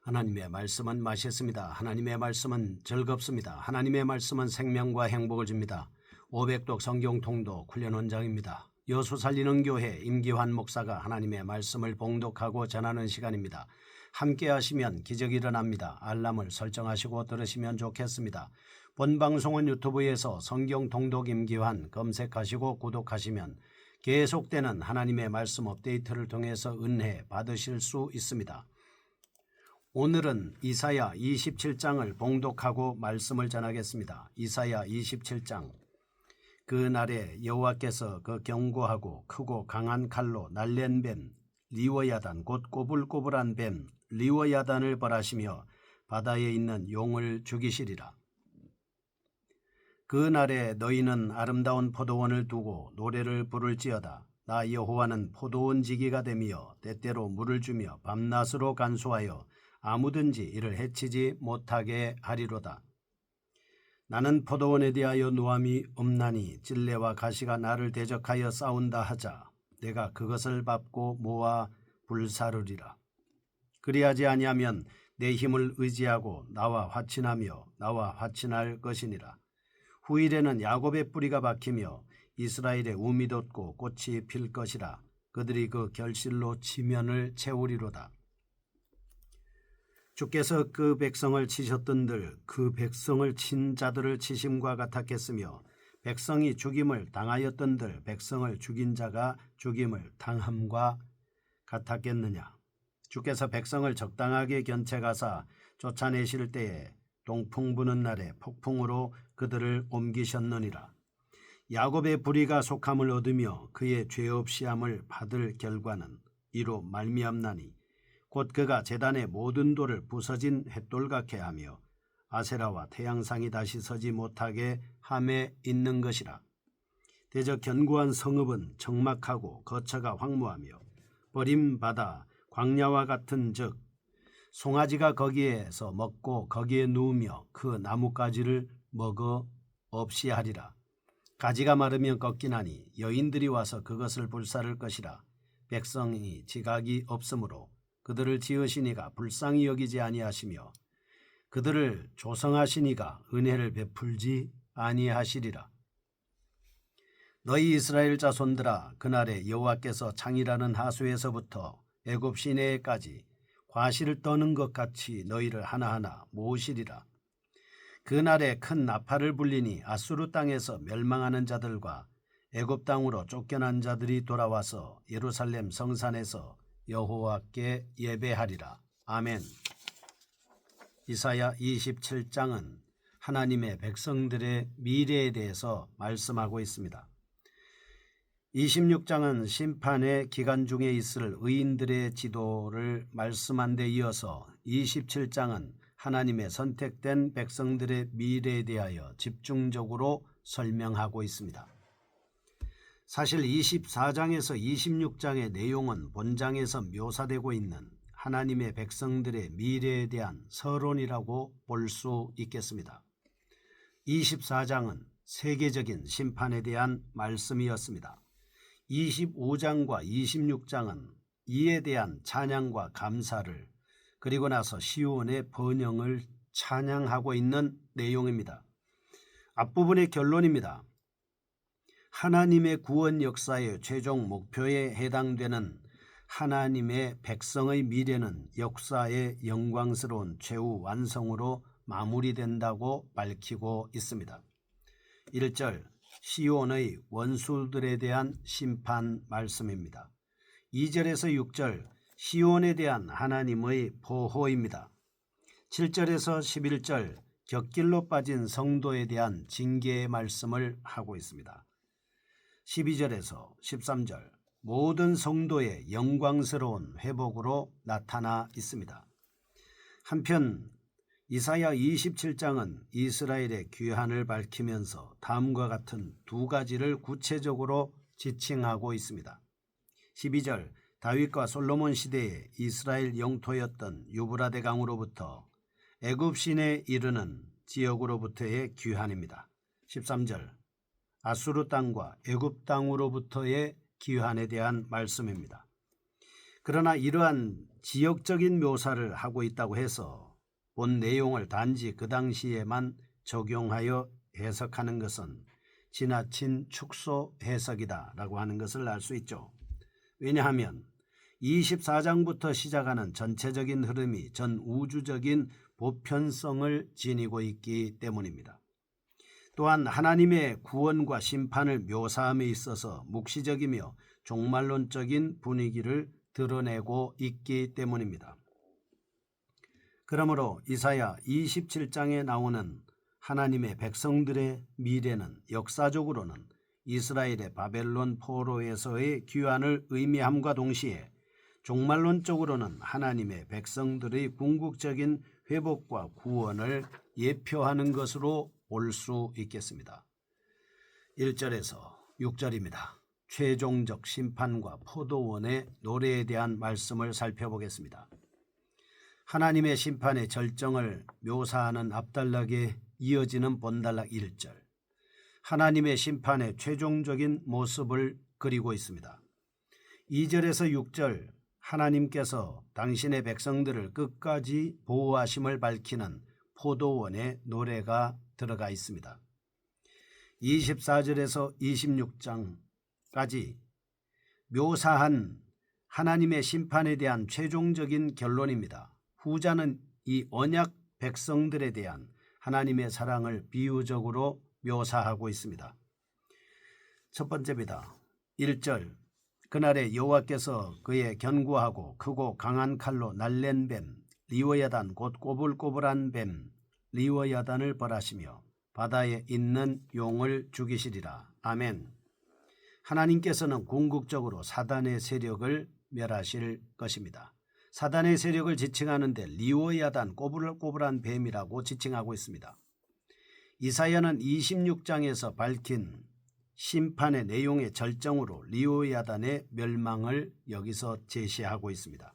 하나님의 말씀은 맛있습니다. 하나님의 말씀은 즐겁습니다. 하나님의 말씀은 생명과 행복을 줍니다. 500독 성경 통독 훈련 원장입니다. 여수 살리는 교회 임기환 목사가 하나님의 말씀을 봉독하고 전하는 시간입니다. 함께 하시면 기적이 일어납니다. 알람을 설정하시고 들으시면 좋겠습니다. 본 방송은 유튜브에서 성경 통독 임기환 검색하시고 구독하시면 계속되는 하나님의 말씀 업데이트를 통해서 은혜 받으실 수 있습니다. 오늘은 이사야 27장을 봉독하고 말씀을 전하겠습니다. 이사야 27장. 그 날에 여호와께서 그 견고하고 크고 강한 칼로 날랜 뱀 리워야단 곧 꼬불꼬불한 뱀 리워야단을 벌하시며 바다에 있는 용을 죽이시리라. 그 날에 너희는 아름다운 포도원을 두고 노래를 부를지어다. 나 여호와는 포도원 지기가 되며 때때로 물을 주며 밤낮으로 간수하여 아무든지 이를 해치지 못하게 하리로다. 나는 포도원에 대하여 노함이 없나니 찔레와 가시가 나를 대적하여 싸운다 하자 내가 그것을 밟고 모아 불사르리라. 그리하지 아니하면 내 힘을 의지하고 나와 화친하며 나와 화친할 것이니라. 후일에는 야곱의 뿌리가 박히며 이스라엘의 움이 돋고 꽃이 필 것이라. 그들이 그 결실로 지면을 채우리로다. 주께서 그 백성을 치셨던들 그 백성을 친 자들을 치심과 같았겠으며 백성이 죽임을 당하였던들 백성을 죽인 자가 죽임을 당함과 같았겠느냐. 주께서 백성을 적당하게 견책하사 쫓아내실 때에 동풍 부는 날에 폭풍으로 그들을 옮기셨느니라. 야곱의 불의가 속함을 얻으며 그의 죄 없이함을 받을 결과는 이로 말미암나니 곧 그가 제단의 모든 돌을 부서진 횃돌같게 하며 아세라와 태양상이 다시 서지 못하게 함에 있는 것이라. 대저 견고한 성읍은 적막하고 거처가 황무하며 버림받아 광야와 같은 즉 송아지가 거기에서 먹고 거기에 누우며 그 나뭇가지를 먹어 없이 하리라. 가지가 마르면 꺾이나니 여인들이 와서 그것을 불사를 것이라. 백성이 지각이 없으므로 그들을 지으시니가 불쌍히 여기지 아니하시며 그들을 조성하시니가 은혜를 베풀지 아니하시리라. 너희 이스라엘 자손들아 그날에 여호와께서 창이라는 하수에서부터 애굽 시내에까지 과실을 떠는 것 같이 너희를 하나하나 모으시리라. 그날에 큰 나팔을 불리니 아수르 땅에서 멸망하는 자들과 애굽 땅으로 쫓겨난 자들이 돌아와서 예루살렘 성산에서 여호와께 예배하리라. 아멘. 이사야 27장은 하나님의 백성들의 미래에 대해서 말씀하고 있습니다. 26장은 심판의 기간 중에 있을 의인들의 지도를 말씀한 데 이어서 27장은 하나님의 선택된 백성들의 미래에 대하여 집중적으로 설명하고 있습니다. 사실 24장에서 26장의 내용은 본장에서 묘사되고 있는 하나님의 백성들의 미래에 대한 서론이라고 볼 수 있겠습니다. 24장은 세계적인 심판에 대한 말씀이었습니다. 25장과 26장은 이에 대한 찬양과 감사를 그리고 나서 시온의 번영을 찬양하고 있는 내용입니다. 앞부분의 결론입니다. 하나님의 구원 역사의 최종 목표에 해당되는 하나님의 백성의 미래는 역사의 영광스러운 최후 완성으로 마무리된다고 밝히고 있습니다. 1절 시온의 원수들에 대한 심판 말씀입니다. 2절에서 6절 시온에 대한 하나님의 보호입니다. 7절에서 11절 곁길로 빠진 성도에 대한 징계의 말씀을 하고 있습니다. 12절에서 13절 모든 성도의 영광스러운 회복으로 나타나 있습니다. 한편 이사야 27장은 이스라엘의 귀환을 밝히면서 다음과 같은 두 가지를 구체적으로 지칭하고 있습니다. 12절 다윗과 솔로몬 시대에 이스라엘 영토였던 유브라데 강으로부터 애굽 시내에 이르는 지역으로부터의 귀환입니다. 13절 아수르 땅과 애굽 땅으로부터의 귀환에 대한 말씀입니다. 그러나 이러한 지역적인 묘사를 하고 있다고 해서 본 내용을 단지 그 당시에만 적용하여 해석하는 것은 지나친 축소 해석이다라고 하는 것을 알 수 있죠. 왜냐하면 24장부터 시작하는 전체적인 흐름이 전 우주적인 보편성을 지니고 있기 때문입니다. 또한 하나님의 구원과 심판을 묘사함에 있어서 묵시적이며 종말론적인 분위기를 드러내고 있기 때문입니다. 그러므로 이사야 27장에 나오는 하나님의 백성들의 미래는 역사적으로는 이스라엘의 바벨론 포로에서의 귀환을 의미함과 동시에 종말론적으로는 하나님의 백성들의 궁극적인 회복과 구원을 예표하는 것으로 볼 수 있겠습니다. 1절에서 6절입니다. 최종적 심판과 포도원의 노래에 대한 말씀을 살펴보겠습니다. 하나님의 심판의 절정을 묘사하는 앞단락에 이어지는 본단락 1절, 하나님의 심판의 최종적인 모습을 그리고 있습니다. 2절에서 6절, 하나님께서 당신의 백성들을 끝까지 보호하심을 밝히는 포도원의 노래가 들어가 있습니다. 24절에서 26장까지 묘사한 하나님의 심판에 대한 최종적인 결론입니다. 후자는 이 언약 백성들에 대한 하나님의 사랑을 비유적으로 묘사하고 있습니다. 첫 번째입니다. 1절, 그날에 여호와께서 그의 견고하고 크고 강한 칼로 날랜 뱀 리워야단 곧 꼬불꼬불한 뱀 리워야단을 벌하시며 바다에 있는 용을 죽이시리라. 아멘. 하나님께서는 궁극적으로 사단의 세력을 멸하실 것입니다. 사단의 세력을 지칭하는데 리워야단 꼬불꼬불한 뱀이라고 지칭하고 있습니다. 이사야는 26장에서 밝힌 심판의 내용의 절정으로 리워야단의 멸망을 여기서 제시하고 있습니다.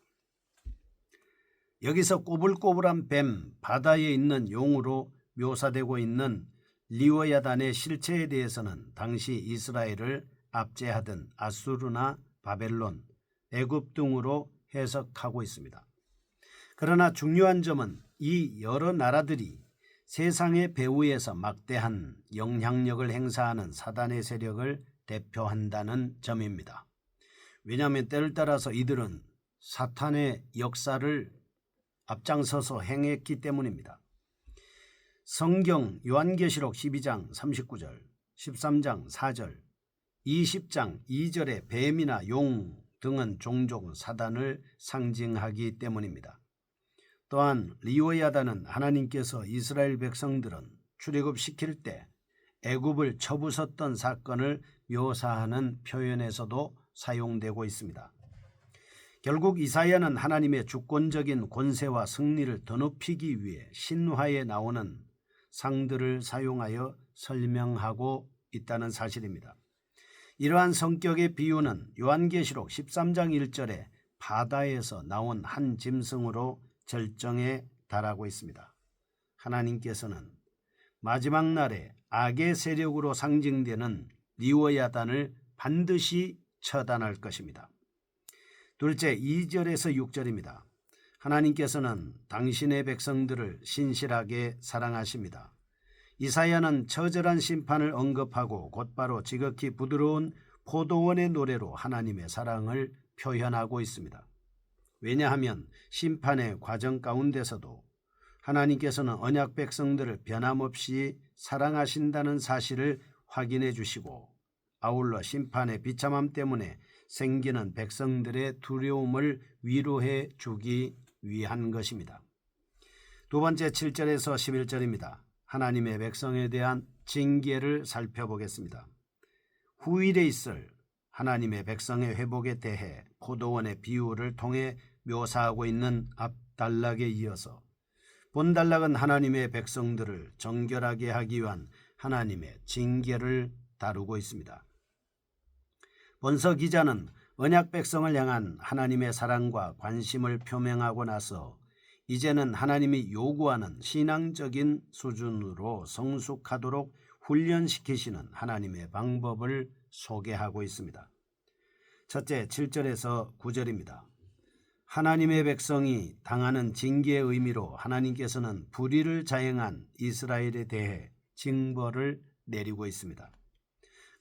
여기서 꼬불꼬불한 뱀, 바다에 있는 용으로 묘사되고 있는 리워야단의 실체에 대해서는 당시 이스라엘을 압제하던 아수르나 바벨론, 애굽 등으로 해석하고 있습니다. 그러나 중요한 점은 이 여러 나라들이 세상의 배후에서 막대한 영향력을 행사하는 사단의 세력을 대표한다는 점입니다. 왜냐하면 때를 따라서 이들은 사탄의 역사를 앞장서서 행했기 때문입니다. 성경 요한계시록 12장 39절, 13장 4절, 20장 2절의 뱀이나 용 등은 종종 사단을 상징하기 때문입니다. 또한 리워야단은 하나님께서 이스라엘 백성들은 출애굽시킬 때 애굽을 쳐부쉈던 사건을 묘사하는 표현에서도 사용되고 있습니다. 결국 이사야는 하나님의 주권적인 권세와 승리를 더높이기 위해 신화에 나오는 상들을 사용하여 설명하고 있다는 사실입니다. 이러한 성격의 비유는 요한계시록 13장 1절에 바다에서 나온 한 짐승으로 절정에 달하고 있습니다. 하나님께서는 마지막 날에 악의 세력으로 상징되는 리워야단을 반드시 처단할 것입니다. 둘째, 2절에서 6절입니다. 하나님께서는 당신의 백성들을 신실하게 사랑하십니다. 이사야는 처절한 심판을 언급하고 곧바로 지극히 부드러운 포도원의 노래로 하나님의 사랑을 표현하고 있습니다. 왜냐하면 심판의 과정 가운데서도 하나님께서는 언약 백성들을 변함없이 사랑하신다는 사실을 확인해 주시고 아울러 심판의 비참함 때문에 생기는 백성들의 두려움을 위로해 주기 위한 것입니다. 두 번째 7절에서 11절입니다. 하나님의 백성에 대한 징계를 살펴보겠습니다. 후일에 있을 하나님의 백성의 회복에 대해 포도원의 비유를 통해 묘사하고 있는 앞 단락에 이어서 본 단락은 하나님의 백성들을 정결하게 하기 위한 하나님의 징계를 다루고 있습니다. 본서 기자는 언약 백성을 향한 하나님의 사랑과 관심을 표명하고 나서 이제는 하나님이 요구하는 신앙적인 수준으로 성숙하도록 훈련시키시는 하나님의 방법을 소개하고 있습니다. 첫째 7절에서 9절입니다. 하나님의 백성이 당하는 징계의 의미로 하나님께서는 불의를 자행한 이스라엘에 대해 징벌을 내리고 있습니다.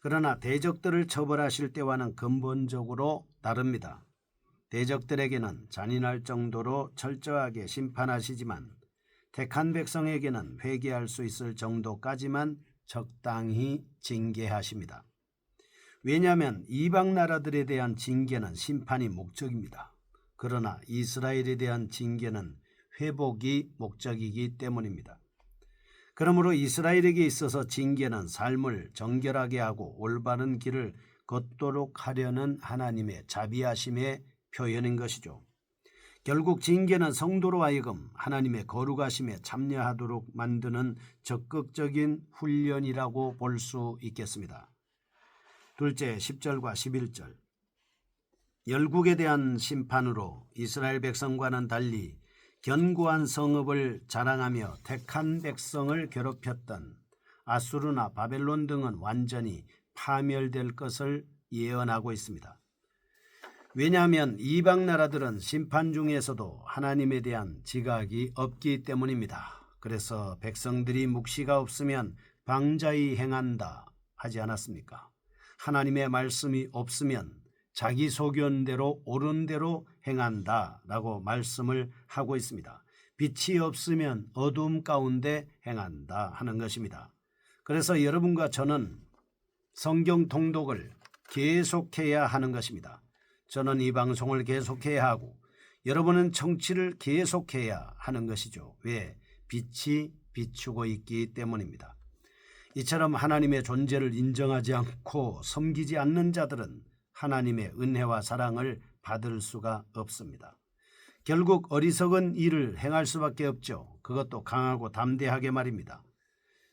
그러나 대적들을 처벌하실 때와는 근본적으로 다릅니다. 대적들에게는 잔인할 정도로 철저하게 심판하시지만 택한 백성에게는 회개할 수 있을 정도까지만 적당히 징계하십니다. 왜냐하면 이방 나라들에 대한 징계는 심판이 목적입니다. 그러나 이스라엘에 대한 징계는 회복이 목적이기 때문입니다. 그러므로 이스라엘에게 있어서 징계는 삶을 정결하게 하고 올바른 길을 걷도록 하려는 하나님의 자비하심의 표현인 것이죠. 결국 징계는 성도로 하여금 하나님의 거룩하심에 참여하도록 만드는 적극적인 훈련이라고 볼 수 있겠습니다. 둘째, 10절과 11절. 열국에 대한 심판으로 이스라엘 백성과는 달리 견고한 성읍을 자랑하며 택한 백성을 괴롭혔던 아수르나 바벨론 등은 완전히 파멸될 것을 예언하고 있습니다. 왜냐하면 이방 나라들은 심판 중에서도 하나님에 대한 지각이 없기 때문입니다. 그래서 백성들이 묵시가 없으면 방자히 행한다 하지 않았습니까? 하나님의 말씀이 없으면 자기 소견대로 옳은 대로 행한다라고 말씀을 하고 있습니다. 빛이 없으면 어둠 가운데 행한다 하는 것입니다. 그래서 여러분과 저는 성경 통독을 계속해야 하는 것입니다. 저는 이 방송을 계속해야 하고 여러분은 청취를 계속해야 하는 것이죠. 왜? 빛이 비추고 있기 때문입니다. 이처럼 하나님의 존재를 인정하지 않고 섬기지 않는 자들은 하나님의 은혜와 사랑을 받을 수가 없습니다. 결국 어리석은 일을 행할 수밖에 없죠. 그것도 강하고 담대하게 말입니다.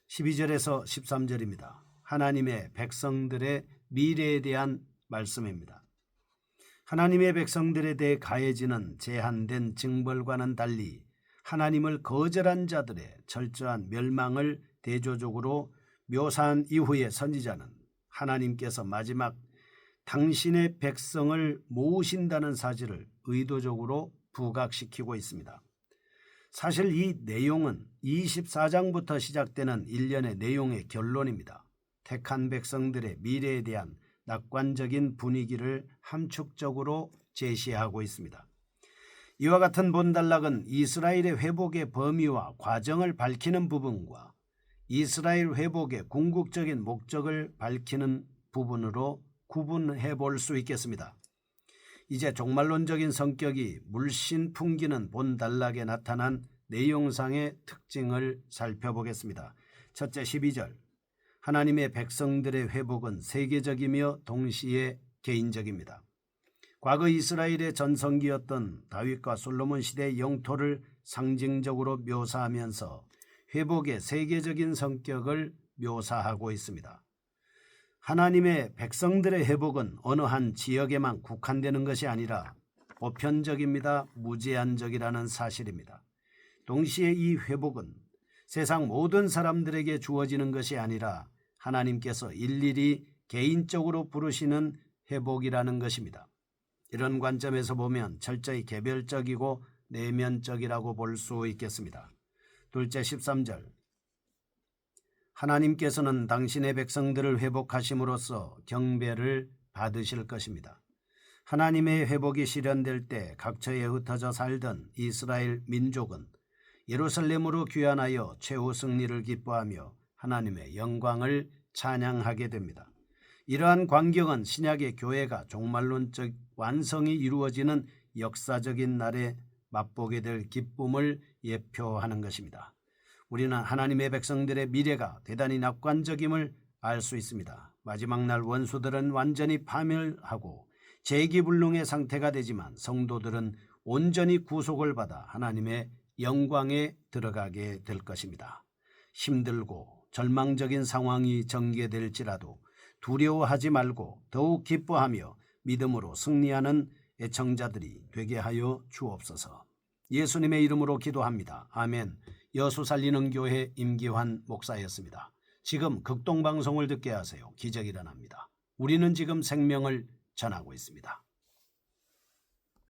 12절에서 13절입니다. 하나님의 백성들의 미래에 대한 말씀입니다. 하나님의 백성들에 대해 가해지는 제한된 징벌과는 달리 하나님을 거절한 자들의 철저한 멸망을 대조적으로 묘사한 이후에 선지자는 하나님께서 마지막 당신의 백성을 모으신다는 사실을 의도적으로 부각시키고 있습니다. 사실 이 내용은 24장부터 시작되는 일련의 내용의 결론입니다. 택한 백성들의 미래에 대한 낙관적인 분위기를 함축적으로 제시하고 있습니다. 이와 같은 본단락은 이스라엘의 회복의 범위와 과정을 밝히는 부분과 이스라엘 회복의 궁극적인 목적을 밝히는 부분으로 구분해 볼 수 있겠습니다. 이제 종말론적인 성격이 물씬 풍기는 본단락에 나타난 내용상의 특징을 살펴보겠습니다. 첫째, 12절. 하나님의 백성들의 회복은 세계적이며 동시에 개인적입니다. 과거 이스라엘의 전성기였던 다윗과 솔로몬 시대의 영토를 상징적으로 묘사하면서 회복의 세계적인 성격을 묘사하고 있습니다. 하나님의 백성들의 회복은 어느 한 지역에만 국한되는 것이 아니라 보편적입니다. 무제한적이라는 사실입니다. 동시에 이 회복은 세상 모든 사람들에게 주어지는 것이 아니라 하나님께서 일일이 개인적으로 부르시는 회복이라는 것입니다. 이런 관점에서 보면 철저히 개별적이고 내면적이라고 볼 수 있겠습니다. 둘째, 13절. 하나님께서는 당신의 백성들을 회복하심으로써 경배를 받으실 것입니다. 하나님의 회복이 실현될 때 각처에 흩어져 살던 이스라엘 민족은 예루살렘으로 귀환하여 최후 승리를 기뻐하며 하나님의 영광을 찬양하게 됩니다. 이러한 광경은 신약의 교회가 종말론적 완성이 이루어지는 역사적인 날에 맛보게 될 기쁨을 예표하는 것입니다. 우리는 하나님의 백성들의 미래가 대단히 낙관적임을 알 수 있습니다. 마지막 날 원수들은 완전히 파멸하고 재기불능의 상태가 되지만 성도들은 온전히 구속을 받아 하나님의 영광에 들어가게 될 것입니다. 힘들고 절망적인 상황이 전개될지라도 두려워하지 말고 더욱 기뻐하며 믿음으로 승리하는 애청자들이 되게 하여 주옵소서. 예수님의 이름으로 기도합니다. 아멘. 여수 살리는 교회 임기환 목사였습니다. 지금 극동방송을 듣게 하세요. 기적이 일어납니다. 우리는 지금 생명을 전하고 있습니다.